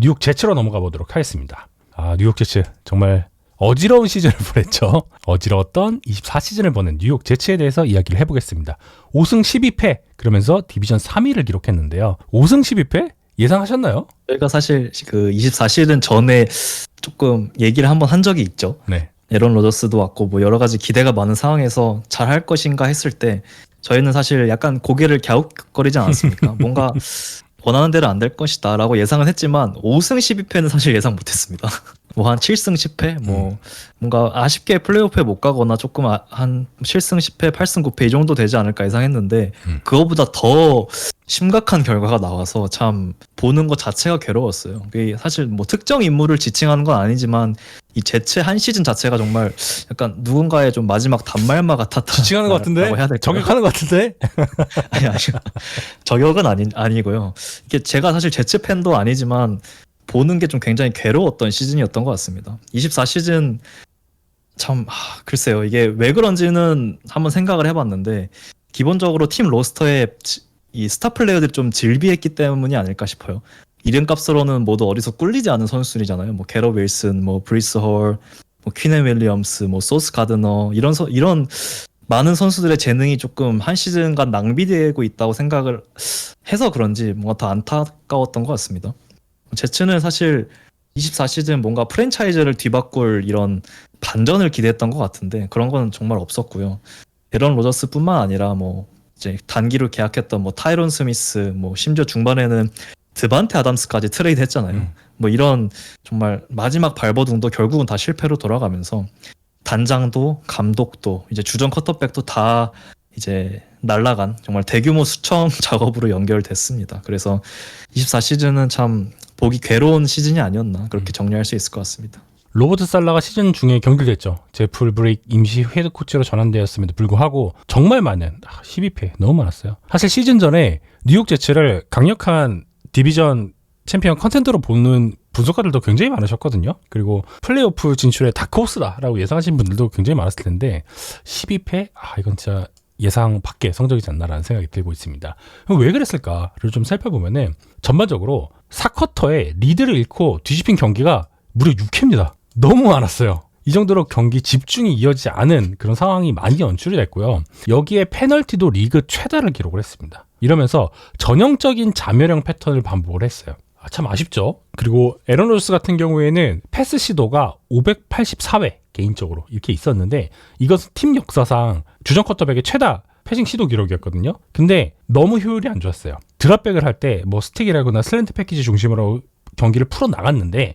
뉴욕 제츠로 넘어가 보도록 하겠습니다. 뉴욕 제츠 정말 어지러운 시즌을 보냈죠. 어지러웠던 24시즌을 보낸 뉴욕 제츠에 대해서 이야기를 해보겠습니다. 5승 12패 그러면서 디비전 3위를 기록했는데요. 5승 12패 예상하셨나요? 저희가 사실 그 24시즌 전에 조금 얘기를 한번 한 적이 있죠. 네. 에런 로저스도 왔고 뭐 여러 가지 기대가 많은 상황에서 잘할 것인가 했을 때 저희는 사실 약간 고개를 갸웃거리지 않았습니까? 뭔가 원하는 대로 안 될 것이다 라고 예상은 했지만 5승 12패는 사실 예상 못했습니다. 뭐 한 7승 10패 뭐 뭔가 아쉽게 플레이오프에 못 가거나 조금 한 7승 10패 8승 9패 이 정도 되지 않을까 예상했는데 그거보다 더 심각한 결과가 나와서 참 보는 것 자체가 괴로웠어요. 사실 뭐 특정 인물을 지칭하는 건 아니지만 이 제츠 한 시즌 자체가 정말 약간 누군가의 좀 마지막 단말마 같았다. 지칭하는 것 같은데? 저격하는 것 같은데? 아니 저격은 아니고요. 이게 제가 사실 제츠 팬도 아니지만 보는 게 좀 굉장히 괴로웠던 시즌이었던 것 같습니다. 24시즌 참 글쎄요. 이게 왜 그런지는 한번 생각을 해봤는데 기본적으로 팀 로스터에 이 스타 플레이어들이 좀 질비했기 때문이 아닐까 싶어요. 이름값으로는 모두 어디서 꿀리지 않은 선수들이잖아요. 뭐 게럿 윌슨, 뭐 브리스 홀, 뭐 퀸앤 윌리엄스, 뭐 소스 가드너 이런 많은 선수들의 재능이 조금 한 시즌간 낭비되고 있다고 생각을 해서 그런지 뭔가 더 안타까웠던 것 같습니다. 제츠는 사실 24시즌 뭔가 프랜차이즈를 뒤바꿀 이런 반전을 기대했던 것 같은데 그런 건 정말 없었고요. 에런 로저스뿐만 아니라 뭐 이제 단기로 계약했던 뭐 타이론 스미스, 뭐 심지어 중반에는 드반테 아담스까지 트레이드 했잖아요. 뭐 이런 정말 마지막 발버둥도 결국은 다 실패로 돌아가면서 단장도 감독도 이제 주전 커터백도 다 이제 날라간 정말 대규모 수청 작업으로 연결됐습니다. 그래서 24시즌은 참 보기 괴로운 시즌이 아니었나 그렇게 정리할 수 있을 것 같습니다. 로버트 살라가 시즌 중에 경질됐죠. 제프 브레이크 임시 헤드코치로 전환되었음에도 불구하고 정말 많은 12패 너무 많았어요. 사실 시즌 전에 뉴욕 제츠를 강력한 디비전 챔피언 컨텐더로 보는 분석가들도 굉장히 많으셨거든요. 그리고 플레이오프 진출의 다크호스다라고 예상하신 분들도 굉장히 많았을 텐데 12패? 이건 진짜 예상 밖의 성적이지 않나라는 생각이 들고 있습니다. 그럼 왜 그랬을까를 좀 살펴보면은 전반적으로 4쿼터에 리드를 잃고 뒤집힌 경기가 무려 6회입니다. 너무 많았어요. 이 정도로 경기 집중이 이어지지 않은 그런 상황이 많이 연출이 됐고요. 여기에 페널티도 리그 최다를 기록을 했습니다. 이러면서 전형적인 자멸형 패턴을 반복을 했어요. 참 아쉽죠. 그리고 에런 로저스 같은 경우에는 패스 시도가 584회 개인적으로 이렇게 있었는데 이것은 팀 역사상 주전 쿼터백의 최다 패싱 시도 기록이었거든요. 근데 너무 효율이 안 좋았어요. 드랍백을 할 때 뭐 스틱이라거나 슬랜트 패키지 중심으로 경기를 풀어 나갔는데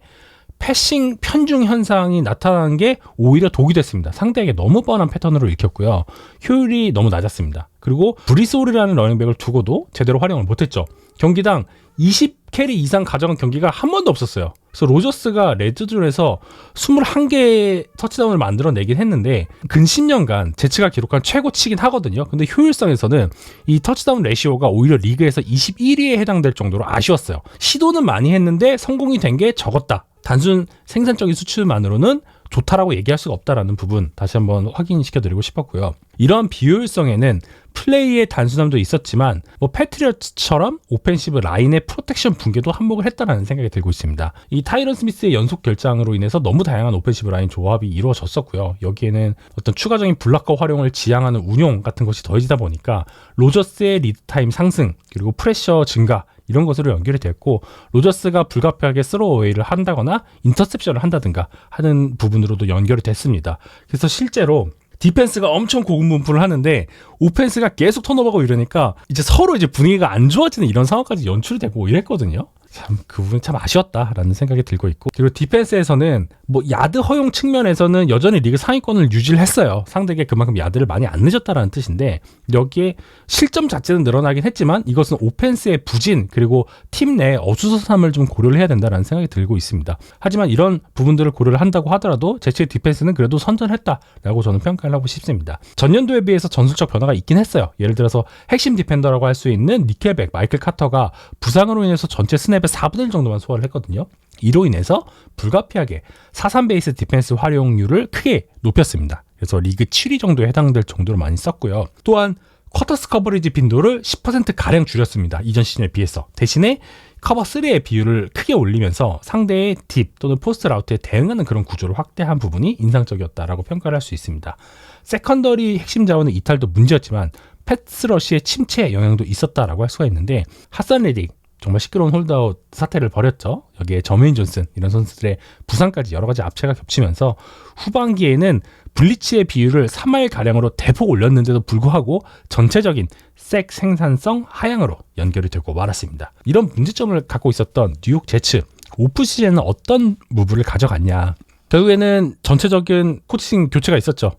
패싱 편중 현상이 나타난 게 오히려 독이 됐습니다. 상대에게 너무 뻔한 패턴으로 읽혔고요. 효율이 너무 낮았습니다. 그리고 브리스 홀이라는 러닝백을 두고도 제대로 활용을 못했죠. 경기당 20캐리 이상 가져간 경기가 한 번도 없었어요. 그래서 로저스가 레드존에서 21개의 터치다운을 만들어내긴 했는데 근 10년간 제츠가 기록한 최고치긴 하거든요. 근데 효율성에서는 이 터치다운 레시오가 오히려 리그에서 21위에 해당될 정도로 아쉬웠어요. 시도는 많이 했는데 성공이 된 게 적었다. 단순 생산적인 수치만으로는 좋다라고 얘기할 수가 없다라는 부분 다시 한번 확인시켜드리고 싶었고요. 이러한 비효율성에는 플레이의 단순함도 있었지만 뭐 패트리어츠처럼 오펜시브 라인의 프로텍션 붕괴도 한몫을 했다는 생각이 들고 있습니다. 이 타이런 스미스의 연속 결장으로 인해서 너무 다양한 오펜시브 라인 조합이 이루어졌었고요. 여기에는 어떤 추가적인 블락커 활용을 지향하는 운용 같은 것이 더해지다 보니까 로저스의 리드 타임 상승 그리고 프레셔 증가 이런 것으로 연결이 됐고 로저스가 불가피하게 스로어웨이를 한다거나 인터셉션을 한다든가 하는 부분으로도 연결이 됐습니다. 그래서 실제로 디펜스가 엄청 고군분투를 하는데 오펜스가 계속 턴오버하고 이러니까 이제 서로 이제 분위기가 안 좋아지는 이런 상황까지 연출이 되고 이랬거든요. 참 그 부분 참 아쉬웠다라는 생각이 들고 있고 그리고 디펜스에서는 뭐 야드 허용 측면에서는 여전히 리그 상위권을 유지를 했어요. 상대에게 그만큼 야드를 많이 안 늦었다라는 뜻인데 여기에 실점 자체는 늘어나긴 했지만 이것은 오펜스의 부진 그리고 팀 내 어수선함을 좀 고려를 해야 된다라는 생각이 들고 있습니다. 하지만 이런 부분들을 고려를 한다고 하더라도 제치의 디펜스는 그래도 선전했다라고 저는 평가를 하고 싶습니다. 전년도에 비해서 전술적 변화가 있긴 했어요. 예를 들어서 핵심 디펜더라고 할 수 있는 니켈백, 마이클 카터가 부상으로 인해서 전체 스냅의 4분의 1 정도만 소화를 했거든요. 이로 인해서 불가피하게 4-3 베이스 디펜스 활용률을 크게 높였습니다. 그래서 리그 7위 정도에 해당될 정도로 많이 썼고요. 또한 쿼터스 커버리지 빈도를 10%가량 줄였습니다. 이전 시즌에 비해서. 대신에 커버 3의 비율을 크게 올리면서 상대의 딥 또는 포스트 라우트에 대응하는 그런 구조를 확대한 부분이 인상적이었다라고 평가를 할 수 있습니다. 세컨더리 핵심 자원의 이탈도 문제였지만 패스러시의 침체에 영향도 있었다라고 할 수가 있는데 하산 레딕 정말 시끄러운 홀드아웃 사태를 벌였죠. 여기에 저메인 존슨 이런 선수들의 부상까지 여러 가지 압체가 겹치면서 후반기에는 블리츠의 비율을 3할가량으로 대폭 올렸는데도 불구하고 전체적인 색 생산성 하향으로 연결이 되고 말았습니다. 이런 문제점을 갖고 있었던 뉴욕 제츠 오프시즌에는 어떤 무브를 가져갔냐. 결국에는 전체적인 코칭 교체가 있었죠.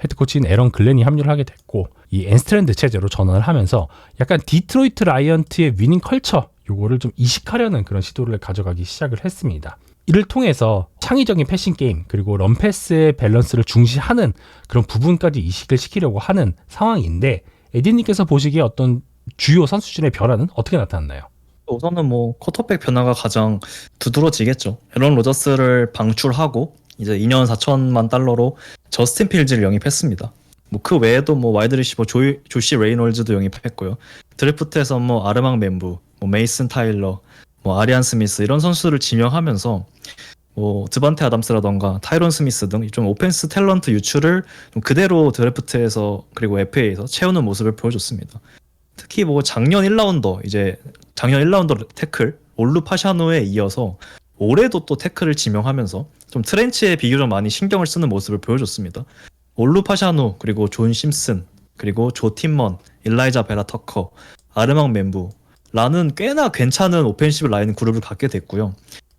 헤드코치인 에런 글렌이 합류를 하게 됐고 이 엔스트랜드 체제로 전환을 하면서 약간 디트로이트 라이언트의 위닝 컬처 요거를 좀 이식하려는 그런 시도를 가져가기 시작을 했습니다. 이를 통해서 창의적인 패싱 게임 그리고 런패스의 밸런스를 중시하는 그런 부분까지 이식을 시키려고 하는 상황인데 에디님께서 보시기에 어떤 주요 선수진의 변화는 어떻게 나타났나요? 우선은 뭐 쿼터백 변화가 가장 두드러지겠죠. 에런 로저스를 방출하고 이제 2년 4천만 달러로 저스틴 필즈를 영입했습니다. 뭐 그 외에도 뭐 와이드 리시버 조시 레이놀즈도 영입했고요. 드래프트에서 뭐 아르망 멤부, 뭐 메이슨 타일러, 뭐 아리안 스미스 이런 선수를 지명하면서 뭐 드반테 아담스라던가 타이론 스미스 등 좀 오펜스 탤런트 유출을 좀 그대로 드래프트에서 그리고 FA에서 채우는 모습을 보여줬습니다. 특히 뭐 작년 1라운더 태클 올루 파샤노에 이어서 올해도 또 태클을 지명하면서 좀 트렌치에 비교적 많이 신경을 쓰는 모습을 보여줬습니다. 올루 파샤노 그리고 존 심슨 그리고 조 팀먼, 일라이자 베라 터커, 아르망 멤부 라는 꽤나 괜찮은 오펜시브 라인 그룹을 갖게 됐고요.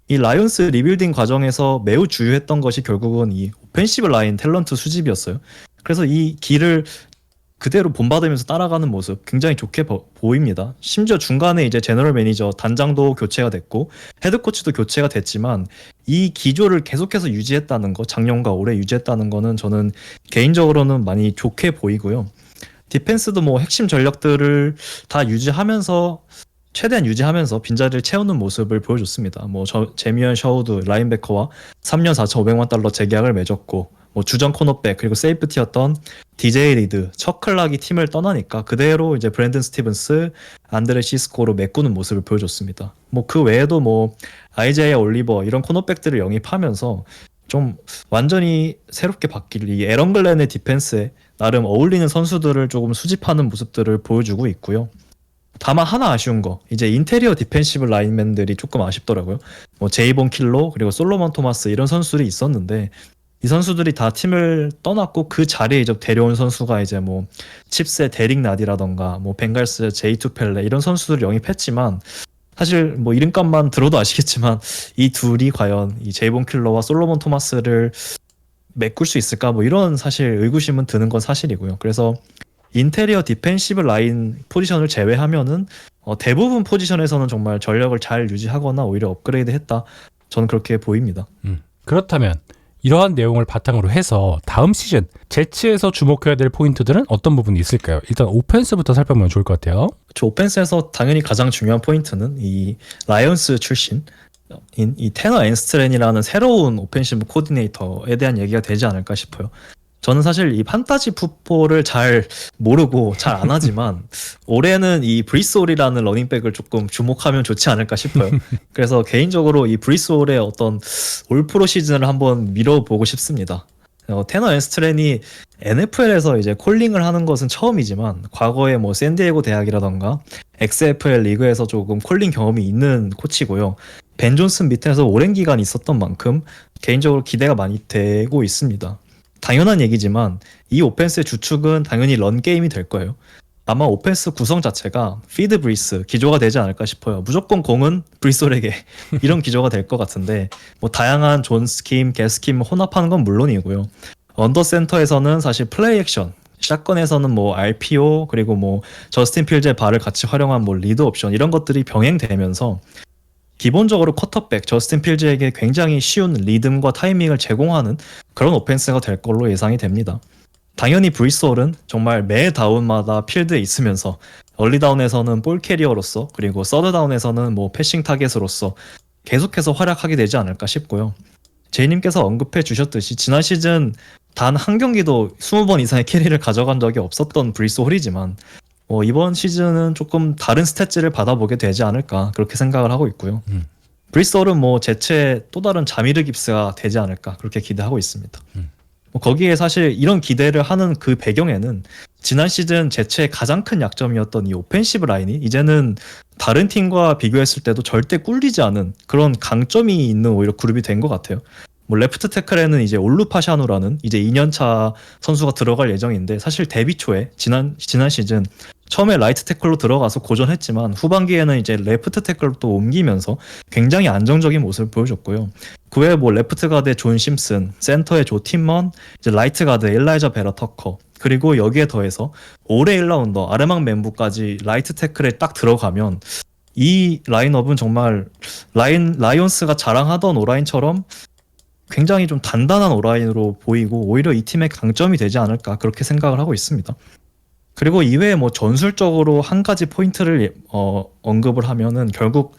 이 라이온스 리빌딩 과정에서 매우 주요했던 것이 결국은 이 오펜시브 라인 탤런트 수집이었어요. 그래서 이 길을 그대로 본받으면서 따라가는 모습 굉장히 좋게 보입니다. 심지어 중간에 이제 제너럴 매니저 단장도 교체가 됐고 헤드코치도 교체가 됐지만 이 기조를 계속해서 유지했다는 거, 작년과 올해 유지했다는 거는 저는 개인적으로는 많이 좋게 보이고요. 디펜스도 뭐 핵심 전력들을 다 유지하면서 최대한 유지하면서 빈자리를 채우는 모습을 보여줬습니다. 뭐 제미언 셔우드 라인베커와 3년 4,500만 달러 재계약을 맺었고 뭐 주전 코너백 그리고 세이프티였던 DJ 리드, 척클락이 팀을 떠나니까 그대로 이제 브랜든 스티븐스, 안드레 시스코로 메꾸는 모습을 보여줬습니다. 뭐 그 외에도 뭐 아이자이아 올리버 이런 코너백들을 영입하면서 좀 완전히 새롭게 바뀔 이 에런 글렌의 디펜스에 나름 어울리는 선수들을 조금 수집하는 모습들을 보여주고 있고요. 다만 하나 아쉬운 거 이제 인테리어 디펜시브 라인맨들이 조금 아쉽더라고요. 뭐 제이본 킬로 그리고 솔로몬 토마스 이런 선수들이 있었는데 이 선수들이 다 팀을 떠났고 그 자리에 이제 데려온 선수가 이제 뭐 칩스의 데릭 나디라던가 뭐 벵갈스의 제이 투펠레 이런 선수들을 영입했지만 사실 뭐 이름값만 들어도 아시겠지만 이 둘이 과연 이 제이본 킬러와 솔로몬 토마스를 메꿀 수 있을까 뭐 이런 사실 의구심은 드는 건 사실이고요. 그래서 인테리어 디펜시브 라인 포지션을 제외하면은 대부분 포지션에서는 정말 전력을 잘 유지하거나 오히려 업그레이드 했다. 저는 그렇게 보입니다. 그렇다면 이러한 내용을 바탕으로 해서 다음 시즌 제츠에서 주목해야 될 포인트들은 어떤 부분이 있을까요? 일단 오펜스부터 살펴보면 좋을 것 같아요. 저 오펜스에서 당연히 가장 중요한 포인트는 이 라이온스 출신 이 테너 앤스트렌이라는 새로운 오펜시브 코디네이터에 대한 얘기가 되지 않을까 싶어요. 저는 사실 이 판타지 풋볼을 잘 모르고 잘 안 하지만 올해는 이 브리스 홀이라는 러닝백을 조금 주목하면 좋지 않을까 싶어요. 그래서 개인적으로 이 브리스 홀의 어떤 올 프로 시즌을 한번 밀어보고 싶습니다. 테너 앤스트렌이 NFL에서 이제 콜링을 하는 것은 처음이지만 과거에 뭐 샌디에고 대학이라던가 XFL 리그에서 조금 콜링 경험이 있는 코치고요. 벤 존슨 밑에서 오랜 기간 있었던 만큼 개인적으로 기대가 많이 되고 있습니다. 당연한 얘기지만 이 오펜스의 주축은 당연히 런 게임이 될 거예요. 아마 오펜스 구성 자체가 피드 브리스 기조가 되지 않을까 싶어요. 무조건 공은 브리솔에게 이런 기조가 될 것 같은데 뭐 다양한 존 스킴, 개 스킴 혼합하는 건 물론이고요. 언더 센터에서는 사실 플레이 액션, 샷건에서는 뭐 RPO 그리고 뭐 저스틴 필즈의 발을 같이 활용한 뭐 리드 옵션 이런 것들이 병행되면서 기본적으로 쿼터백 저스틴 필즈에게 굉장히 쉬운 리듬과 타이밍을 제공하는 그런 오펜스가 될 걸로 예상이 됩니다. 당연히 브리스 홀은 정말 매 다운마다 필드에 있으면서 얼리다운에서는 볼 캐리어로서 그리고 서드다운에서는 뭐 패싱 타겟으로서 계속해서 활약하게 되지 않을까 싶고요. 제이님께서 언급해 주셨듯이 지난 시즌 단 한 경기도 20번 이상의 캐리를 가져간 적이 없었던 브리스 홀이지만 뭐 이번 시즌은 조금 다른 스탯들을 받아보게 되지 않을까 그렇게 생각을 하고 있고요. 브리스톨은 뭐 제체 또 다른 자미르 깁스가 되지 않을까 그렇게 기대하고 있습니다. 뭐 거기에 사실 이런 기대를 하는 그 배경에는 지난 시즌 제체의 가장 큰 약점이었던 이 오펜시브 라인이 이제는 다른 팀과 비교했을 때도 절대 꿀리지 않은 그런 강점이 있는 오히려 그룹이 된 것 같아요. 뭐 레프트 태클에는 이제 올루파샤누라는 이제 2년차 선수가 들어갈 예정인데 사실 데뷔 초에 지난 시즌 처음에 라이트 태클로 들어가서 고전했지만 후반기에는 이제 레프트 태클로 또 옮기면서 굉장히 안정적인 모습을 보여줬고요. 그 외에 뭐 레프트 가드의 존 심슨, 센터의 조 팀먼, 이제 라이트 가드 엘라이자 베라 터커, 그리고 여기에 더해서 올해 1라운더 아르망 멤부까지 라이트 태클에 딱 들어가면 이 라인업은 정말 라이온스가 자랑하던 오라인처럼 굉장히 좀 단단한 오라인으로 보이고 오히려 이 팀의 강점이 되지 않을까 그렇게 생각을 하고 있습니다. 그리고 이외에 뭐 전술적으로 한 가지 포인트를 언급을 하면은 결국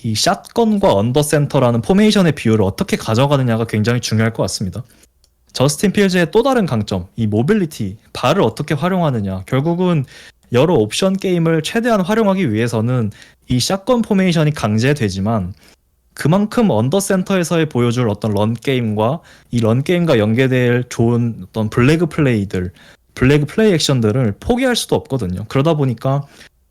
이 샷건과 언더센터라는 포메이션의 비율을 어떻게 가져가느냐가 굉장히 중요할 것 같습니다. 저스틴 필즈의 또 다른 강점, 이 모빌리티, 발을 어떻게 활용하느냐. 결국은 여러 옵션 게임을 최대한 활용하기 위해서는 이 샷건 포메이션이 강제되지만 그만큼 언더센터에서의 보여줄 어떤 런게임과 이 런게임과 연계될 좋은 어떤 블래그 플레이 액션들을 포기할 수도 없거든요. 그러다 보니까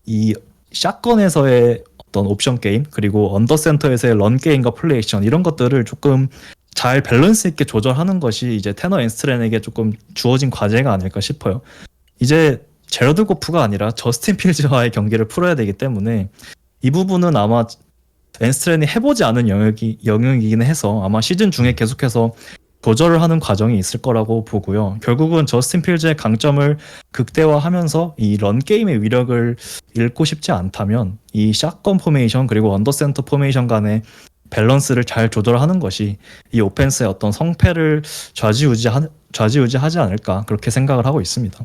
이 샷건에서의 어떤 옵션 게임 그리고 언더센터에서의 런게임과 플레이 액션 이런 것들을 조금 잘 밸런스 있게 조절하는 것이 이제 테너 앤스트랜에게 조금 주어진 과제가 아닐까 싶어요. 이제 제러드 고프가 아니라 저스틴 필즈와의 경기를 풀어야 되기 때문에 이 부분은 아마 앤스트랜이 해보지 않은 영역이긴 해서 아마 시즌 중에 계속해서 조절을 하는 과정이 있을 거라고 보고요. 결국은 저스틴 필즈의 강점을 극대화하면서 이 런게임의 위력을 잃고 싶지 않다면 이 샷건 포메이션 그리고 언더센터 포메이션 간의 밸런스를 잘 조절하는 것이 이 오펜스의 어떤 성패를 좌지우지하지 않을까 그렇게 생각을 하고 있습니다.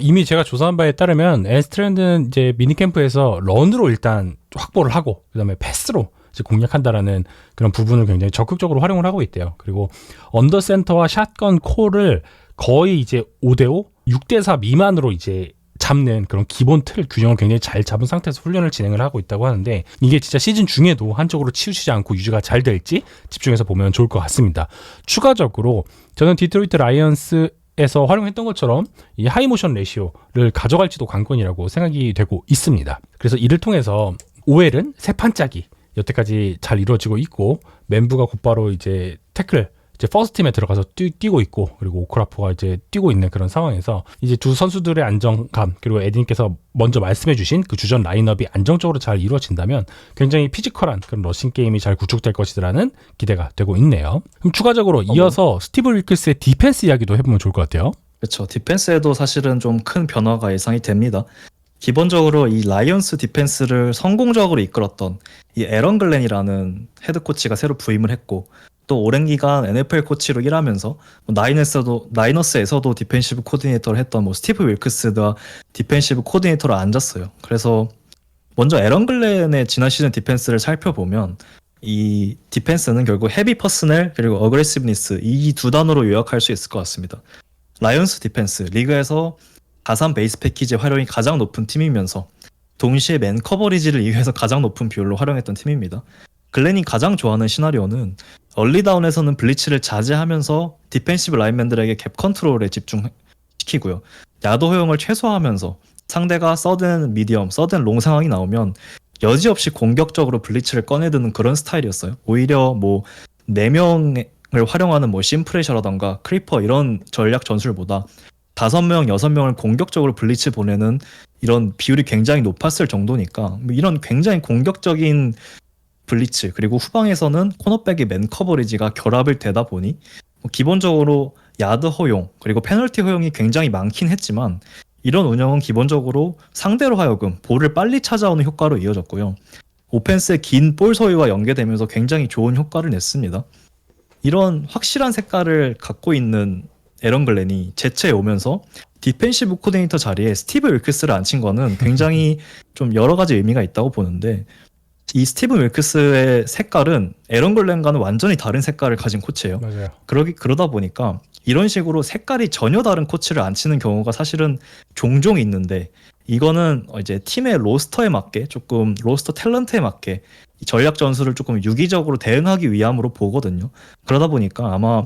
이미 제가 조사한 바에 따르면 앤스트랜드는 이제 미니캠프에서 런으로 일단 확보를 하고 그다음에 패스로 이제 공략한다라는 그런 부분을 굉장히 적극적으로 활용을 하고 있대요. 그리고 언더센터와 샷건 콜을 거의 이제 5대5, 6대4 미만으로 이제 잡는 그런 기본 틀 균형을 굉장히 잘 잡은 상태에서 훈련을 진행을 하고 있다고 하는데 이게 진짜 시즌 중에도 한쪽으로 치우치지 않고 유지가 잘 될지 집중해서 보면 좋을 것 같습니다. 추가적으로 저는 디트로이트 라이언스에서 활용했던 것처럼 이 하이모션 레시오를 가져갈지도 관건이라고 생각이 되고 있습니다. 그래서 이를 통해서 OL은 세 판짜기 여태까지 잘 이루어지고 있고 멤브가 곧바로 이제 태클 이제 퍼스트 팀에 들어가서 뛰고 있고 그리고 오크라포가 이제 뛰고 있는 그런 상황에서 이제 두 선수들의 안정감 그리고 에디님께서 먼저 말씀해주신 그 주전 라인업이 안정적으로 잘 이루어진다면 굉장히 피지컬한 그런 러싱 게임이 잘 구축될 것이라는 기대가 되고 있네요. 그럼 추가적으로 이어서 스티브 위클스의 디펜스 이야기도 해보면 좋을 것 같아요. 그렇죠. 디펜스에도 사실은 좀 큰 변화가 예상이 됩니다. 기본적으로 이 라이언스 디펜스를 성공적으로 이끌었던 이 에런 글렌이라는 헤드 코치가 새로 부임을 했고 또 오랜 기간 NFL 코치로 일하면서 나이너스에서도 디펜시브 코디네이터를 했던 뭐 스티브 윌크스가 디펜시브 코디네이터로 앉았어요. 그래서 먼저 에런 글렌의 지난 시즌 디펜스를 살펴보면 이 디펜스는 결국 헤비 퍼스넬 그리고 어그레시브니스 이 두 단어로 요약할 수 있을 것 같습니다. 라이언스 디펜스 리그에서 가산 베이스 패키지 활용이 가장 높은 팀이면서 동시에 맨 커버리지를 이외에서 가장 높은 비율로 활용했던 팀입니다. 글렌이 가장 좋아하는 시나리오는 얼리다운에서는 블리츠를 자제하면서 디펜시브 라인맨들에게 갭 컨트롤에 집중시키고요. 야도 허용을 최소화하면서 상대가 서든 미디엄, 서든 롱 상황이 나오면 여지없이 공격적으로 블리츠를 꺼내드는 그런 스타일이었어요. 오히려 뭐 4명을 활용하는 뭐 심프레셔라던가 크리퍼 이런 전략 전술보다 5명, 6명을 공격적으로 블리츠 보내는 이런 비율이 굉장히 높았을 정도니까 이런 굉장히 공격적인 블리츠 그리고 후방에서는 코너백의 맨 커버리지가 결합을 되다 보니 기본적으로 야드 허용 그리고 페널티 허용이 굉장히 많긴 했지만 이런 운영은 기본적으로 상대로 하여금 볼을 빨리 찾아오는 효과로 이어졌고요. 오펜스의 긴 볼 소유와 연계되면서 굉장히 좋은 효과를 냈습니다. 이런 확실한 색깔을 갖고 있는 에런 글렌이 제체에 오면서 디펜시브 코디네이터 자리에 스티브 윌크스를 앉힌 거는 굉장히 좀 여러 가지 의미가 있다고 보는데 이 스티븐 윌크스의 색깔은 에런 글렌과는 완전히 다른 색깔을 가진 코치예요. 맞아요. 그러다 보니까 이런 식으로 색깔이 전혀 다른 코치를 안 치는 경우가 사실은 종종 있는데, 이거는 이제 팀의 로스터에 맞게, 조금 로스터 탤런트에 맞게 이 전략 전술을 조금 유기적으로 대응하기 위함으로 보거든요. 그러다 보니까 아마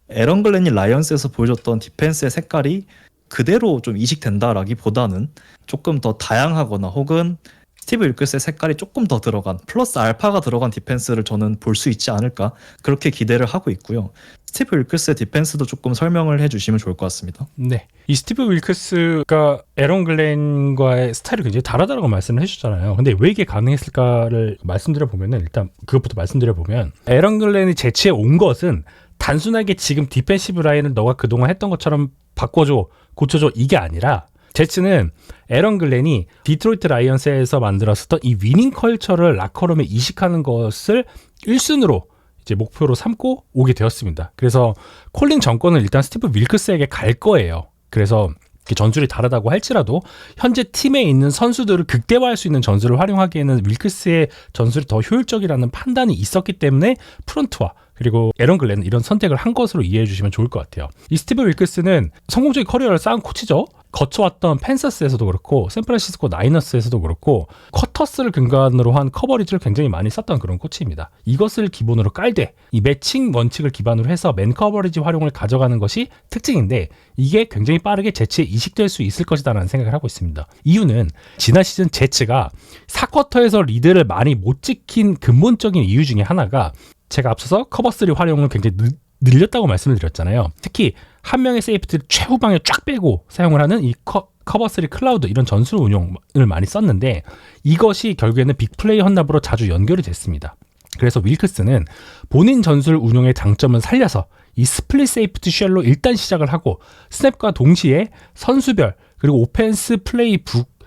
에런 글렌이 라이언스에서 보여줬던 디펜스의 색깔이 그대로 좀 이식된다라기보다는 조금 더 다양하거나 혹은 스티브 윌크스의 색깔이 조금 더 들어간 플러스 알파가 들어간 디펜스를 저는 볼 수 있지 않을까, 그렇게 기대를 하고 있고요. 스티브 윌크스의 디펜스도 조금 설명을 해주시면 좋을 것 같습니다. 네. 이 스티브 윌크스가 에런 글렌과의 스타일이 굉장히 다르다고 말씀을 해주잖아요. 근데 왜 이게 가능했을까를 말씀드려보면, 일단 그것부터 말씀드려보면, 에런 글렌이 재치에 온 것은 단순하게 지금 디펜시브 라인을 너가 그동안 했던 것처럼 바꿔줘, 고쳐줘, 이게 아니라, 제츠는 에런 글렌이 디트로이트 라이언스에서 만들었었던 이 위닝 컬처를 라커룸에 이식하는 것을 1순으로 이제 목표로 삼고 오게 되었습니다. 그래서 콜린 정권은 일단 스티브 윌크스에게 갈 거예요. 그래서 전술이 다르다고 할지라도 현재 팀에 있는 선수들을 극대화할 수 있는 전술을 활용하기에는 윌크스의 전술이 더 효율적이라는 판단이 있었기 때문에 프론트와 그리고 에런 글렌은 이런 선택을 한 것으로 이해해 주시면 좋을 것 같아요. 이 스티브 윌크스는 성공적인 커리어를 쌓은 코치죠. 거쳐왔던 펜서스에서도 그렇고 샌프란시스코 나이너스에서도 그렇고 쿼터스를 근간으로 한 커버리지를 굉장히 많이 썼던 그런 코치입니다. 이것을 기본으로 깔되 이 매칭 원칙을 기반으로 해서 맨 커버리지 활용을 가져가는 것이 특징인데, 이게 굉장히 빠르게 제츠에 이식될 수 있을 것이다라는 생각을 하고 있습니다. 이유는 지난 시즌 제츠가 4쿼터에서 리드를 많이 못 지킨 근본적인 이유 중에 하나가, 제가 앞서서 커버3 활용을 굉장히 늘렸다고 말씀을 드렸잖아요. 특히 한 명의 세이프티를 최후방에 쫙 빼고 사용을 하는 이 커버3 클라우드, 이런 전술 운용을 많이 썼는데, 이것이 결국에는 빅플레이 헌납으로 자주 연결이 됐습니다. 그래서 윌크스는 본인 전술 운용의 장점을 살려서 이 스플릿 세이프티 쉘로 일단 시작을 하고, 스냅과 동시에 선수별 그리고 오펜스 플레이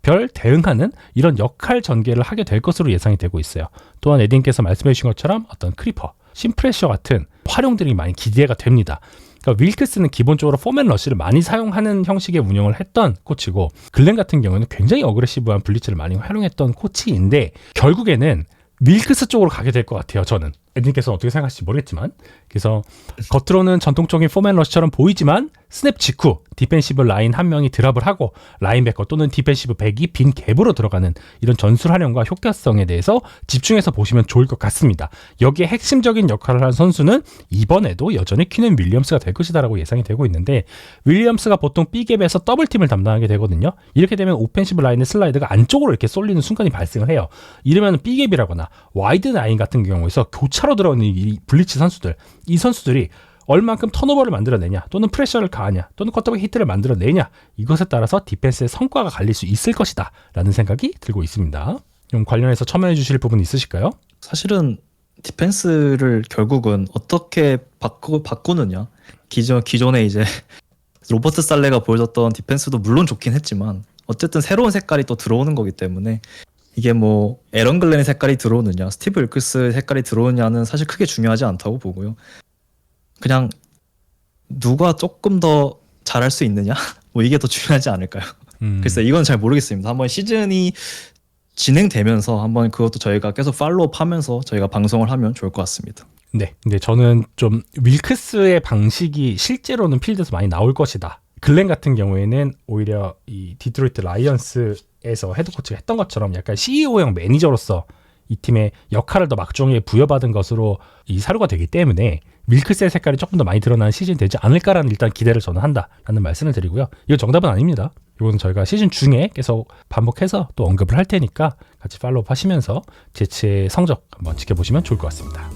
별 대응하는 이런 역할 전개를 하게 될 것으로 예상이 되고 있어요. 또한 에딘께서 말씀해 주신 것처럼 어떤 크리퍼, 심프레셔 같은 활용들이 많이 기대가 됩니다. 그러니까 윌크스는 기본적으로 포맨 러쉬를 많이 사용하는 형식의 운영을 했던 코치고, 글렌 같은 경우는 굉장히 어그레시브한 블리츠를 많이 활용했던 코치인데, 결국에는 윌크스 쪽으로 가게 될 것 같아요. 저는. 에딘께서는 어떻게 생각하실지 모르겠지만, 그래서 겉으로는 전통적인 포맨 러시처럼 보이지만 스냅 직후 디펜시브 라인 한 명이 드랍을 하고 라인베커 또는 디펜시브 백이 빈 갭으로 들어가는 이런 전술 활용과 효과성에 대해서 집중해서 보시면 좋을 것 같습니다. 여기에 핵심적인 역할을 한 선수는 이번에도 여전히 퀸앤 윌리엄스가 될 것이다라고 예상이 되고 있는데, 윌리엄스가 보통 B갭에서 더블팀을 담당하게 되거든요. 이렇게 되면 오펜시브 라인의 슬라이드가 안쪽으로 이렇게 쏠리는 순간이 발생을 해요. 이러면 B갭이라거나 와이드 나인 같은 경우에서 교차로 들어오는 이 블리츠 선수들, 이 선수들이 얼만큼 턴오버를 만들어내냐, 또는 프레셔를 가하냐, 또는 쿼터백 히트를 만들어내냐, 이것에 따라서 디펜스의 성과가 갈릴 수 있을 것이다 라는 생각이 들고 있습니다. 좀 관련해서 첨언해 주실 부분 있으실까요? 사실은 디펜스를 결국은 어떻게 바꾸느냐, 기존에 이제 로버트 살레가 보여줬던 디펜스도 물론 좋긴 했지만 어쨌든 새로운 색깔이 또 들어오는 거기 때문에, 이게 뭐 에런 글렌의 색깔이 들어오느냐, 스티브 윌크스의 색깔이 들어오느냐는 사실 크게 중요하지 않다고 보고요. 그냥 누가 조금 더 잘할 수 있느냐, 뭐 이게 더 중요하지 않을까요? 글쎄, 이건 잘 모르겠습니다. 한번 시즌이 진행되면서 한번 그것도 저희가 계속 팔로우하면서 저희가 방송을 하면 좋을 것 같습니다. 네, 근데 저는 좀 윌크스의 방식이 실제로는 필드에서 많이 나올 것이다. 글렌 같은 경우에는 오히려 이 디트로이트 라이언스에서 헤드코치가 했던 것처럼 약간 CEO형 매니저로서 이 팀의 역할을 더 막중하게 부여받은 것으로 이 사료가 되기 때문에 윌크스의 색깔이 조금 더 많이 드러나는 시즌이 되지 않을까라는 일단 기대를 저는 한다라는 말씀을 드리고요. 이거 정답은 아닙니다. 이거는 저희가 시즌 중에 계속 반복해서 또 언급을 할 테니까 같이 팔로우 하시면서 제츠의 성적 한번 지켜보시면 좋을 것 같습니다.